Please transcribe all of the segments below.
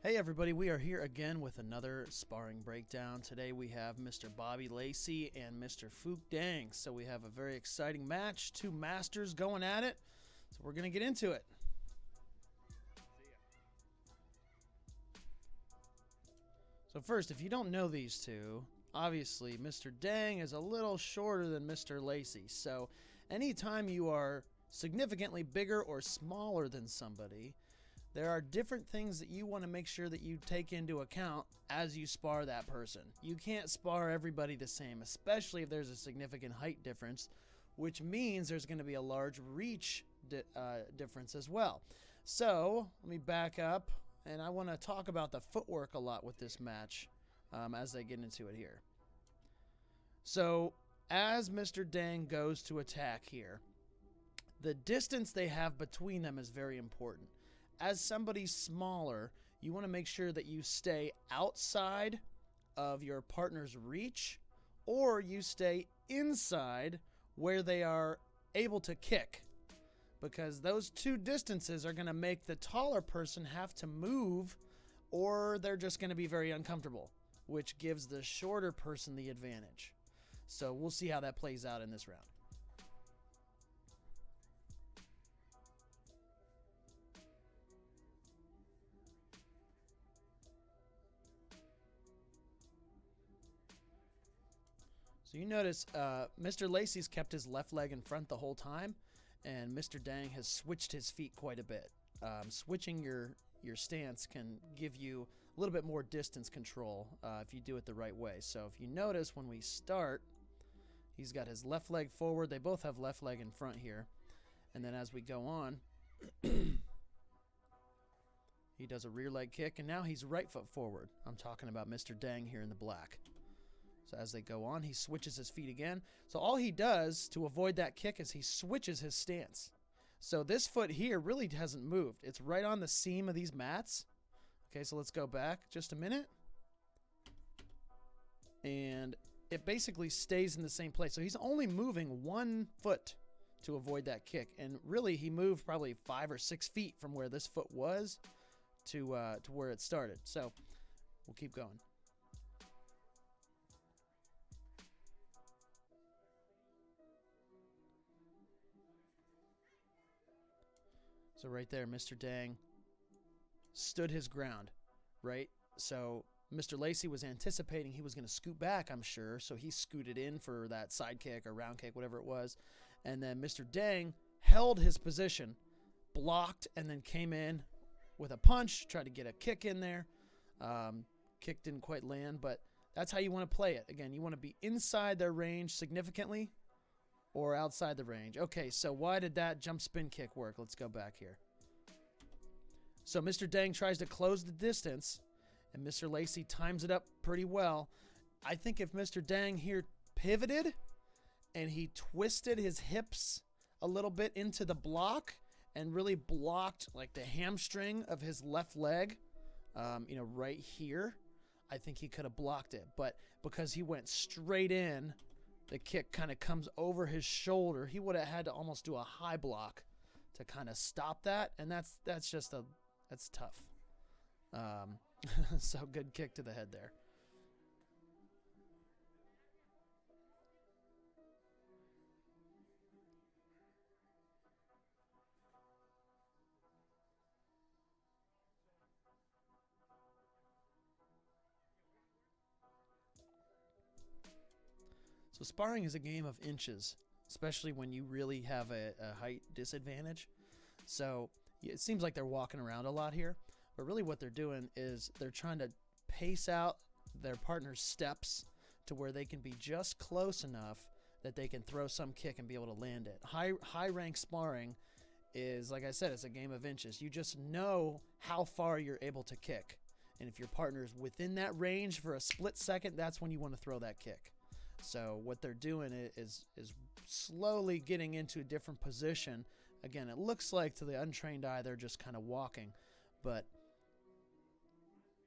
Hey everybody, we are here again with another sparring breakdown. Today we have Mr. Bobby Lacy and Mr. Fook Dang. So we have a very exciting match, two masters going at it. So we're going to get into it. So first, if you don't know these two, obviously Mr. Dang is a little shorter than Mr. Lacy. So anytime you are significantly bigger or smaller than somebody, there are different things that you want to make sure that you take into account as you spar that person. You can't spar everybody the same, especially if there's a significant height difference, which means there's going to be a large reach difference as well. So let me back up, and I want to talk about the footwork a lot with this match as I get into it here. So as Mr. Dang goes to attack here, the distance they have between them is very important. As somebody smaller, you want to make sure that you stay outside of your partner's reach, or you stay inside where they are able to kick, because those two distances are going to make the taller person have to move, or they're just going to be very uncomfortable, which gives the shorter person the advantage. So we'll see how that plays out in this round. So you notice Mr. Lacy's kept his left leg in front the whole time, and Mr. Dang has switched his feet quite a bit. Switching your stance can give you a little bit more distance control if you do it the right way. So if you notice when we start, he's got his left leg forward. They both have left leg in front here. And then as we go on, he does a rear leg kick, and now he's right foot forward. I'm talking about Mr. Dang here in the black. So as they go on, he switches his feet again. So all he does to avoid that kick is he switches his stance. So this foot here really hasn't moved. It's right on the seam of these mats. Okay, so let's go back just a minute. And it basically stays in the same place. So he's only moving 1 foot to avoid that kick. And really, he moved probably 5 or 6 feet from where this foot was to where it started. So we'll keep going. So right there, Mr. Dang stood his ground, right? So Mr. Lacy was anticipating he was going to scoot back, I'm sure. So he scooted in for that side kick or round kick, whatever it was. And then Mr. Dang held his position, blocked, and then came in with a punch, tried to get a kick in there. Kick didn't quite land, but that's how you want to play it. Again, you want to be inside their range significantly, or outside the range. Okay, so why did that jump spin kick work? Let's go back here. So Mr. Dang tries to close the distance, and Mr. Lacy times it up pretty well. I think if Mr. Dang here pivoted and he twisted his hips a little bit into the block and really blocked like the hamstring of his left leg, right here, I think he could have blocked it. But because he went straight in, the kick kind of comes over his shoulder. He would have had to almost do a high block to kind of stop that, and that's tough. So good kick to the head there. So sparring is a game of inches, especially when you really have a height disadvantage. So it seems like they're walking around a lot here, but really what they're doing is they're trying to pace out their partner's steps to where they can be just close enough that they can throw some kick and be able to land it. High rank sparring is, like I said, it's a game of inches. You just know how far you're able to kick. And if your partner is within that range for a split second, that's when you want to throw that kick. So what they're doing is slowly getting into a different position. Again, it looks like to the untrained eye they're just kind of walking, but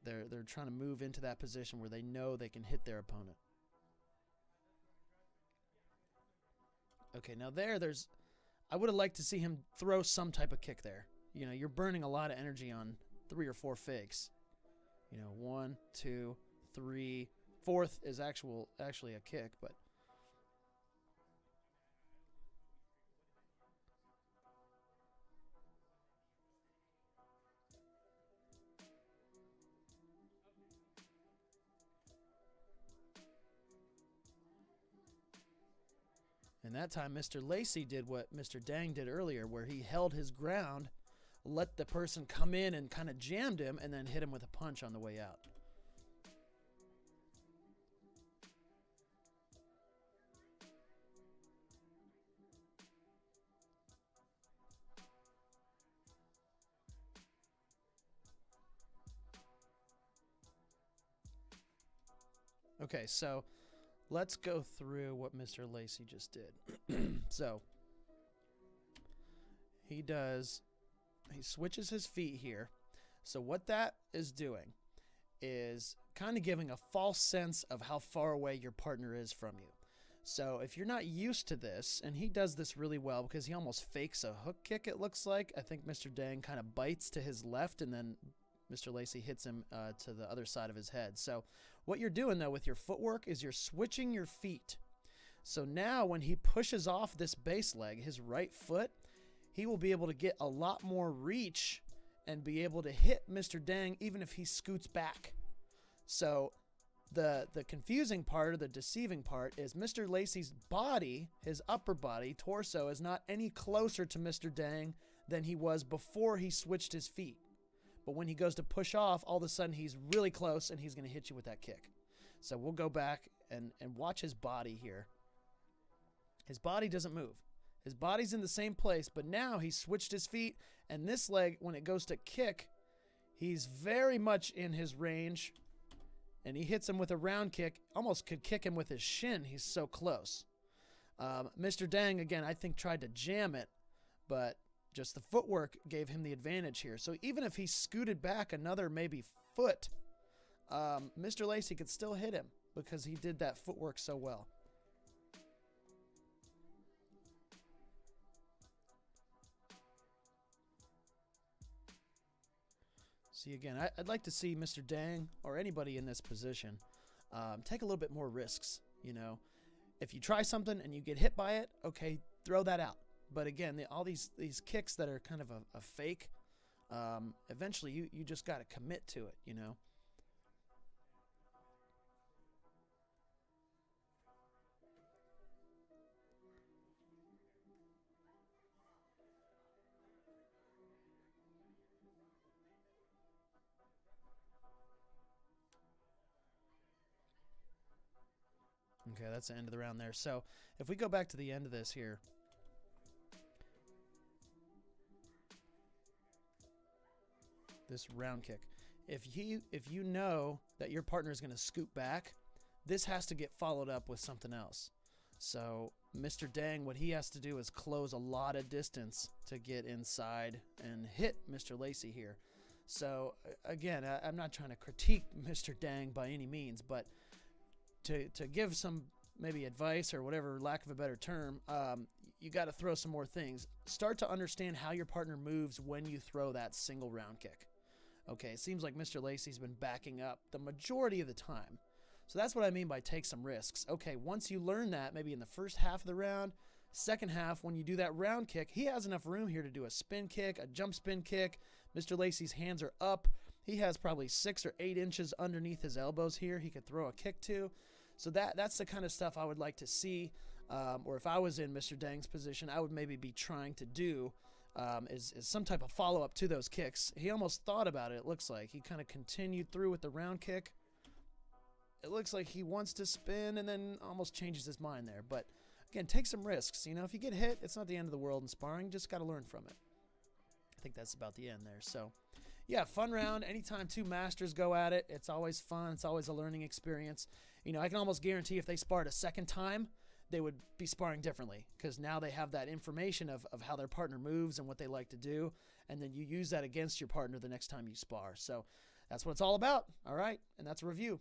they're trying to move into that position where they know they can hit their opponent. Okay, now I would have liked to see him throw some type of kick there. You're burning a lot of energy on 3 or 4 fakes. You know, 1, 2, 3. Fourth is actually a kick, but and that time Mr. Lacy did what Mr. Dang did earlier, where he held his ground, let the person come in and kind of jammed him, and then hit him with a punch on the way out. Okay, so let's go through what Mr. Lacy just did. So he switches his feet here. So what that is doing is kind of giving a false sense of how far away your partner is from you. So if you're not used to this, and he does this really well because he almost fakes a hook kick, it looks like. I think Mr. Dang kind of bites to his left, and then Mr. Lacy hits him to the other side of his head. So what you're doing, though, with your footwork is you're switching your feet. So now when he pushes off this base leg, his right foot, he will be able to get a lot more reach and be able to hit Mr. Dang even if he scoots back. So the confusing part, or the deceiving part, is Mr. Lacy's body, his upper body, torso, is not any closer to Mr. Dang than he was before he switched his feet. But when he goes to push off, all of a sudden he's really close and he's going to hit you with that kick. So we'll go back and watch his body here. His body doesn't move. His body's in the same place, but now he's switched his feet, and this leg, when it goes to kick, he's very much in his range, and he hits him with a round kick. Almost could kick him with his shin. He's so close. Mr. Dang, again, I think tried to jam it, but just the footwork gave him the advantage here. So even if he scooted back another maybe foot, Mr. Lacy could still hit him because he did that footwork so well. See, again, I'd like to see Mr. Dang or anybody in this position take a little bit more risks. You know, if you try something and you get hit by it, okay, throw that out. But again, all these kicks that are kind of a fake, eventually you just got to commit to it, you know. Okay, that's the end of the round there. So if we go back to the end of this here, this round kick, if you know that your partner is going to scoot back, this has to get followed up with something else. So Mr. Dang, what he has to do is close a lot of distance to get inside and hit Mr. Lacy here. So again, I'm not trying to critique Mr. Dang by any means, but to give some maybe advice or whatever, lack of a better term, you got to throw some more things. Start to understand how your partner moves when you throw that single round kick. Okay, it seems like Mr. Lacy's been backing up the majority of the time. So that's what I mean by take some risks. Okay, once you learn that, maybe in the first half of the round, second half, when you do that round kick, he has enough room here to do a spin kick, a jump spin kick. Mr. Lacy's hands are up. He has probably 6 or 8 inches underneath his elbows here he could throw a kick to. So that's the kind of stuff I would like to see, or if I was in Mr. Dang's position, I would maybe be trying to do is some type of follow-up to those kicks. He almost thought about it, it looks like. He kind of continued through with the round kick. It looks like he wants to spin and then almost changes his mind there. But, again, take some risks. You know, if you get hit, it's not the end of the world in sparring. Just got to learn from it. I think that's about the end there. So, yeah, fun round. Anytime two masters go at it, it's always fun. It's always a learning experience. You know, I can almost guarantee if they sparred a second time, they would be sparring differently because now they have that information of how their partner moves and what they like to do, and then you use that against your partner the next time you spar. So that's what it's all about, all right? And that's a review.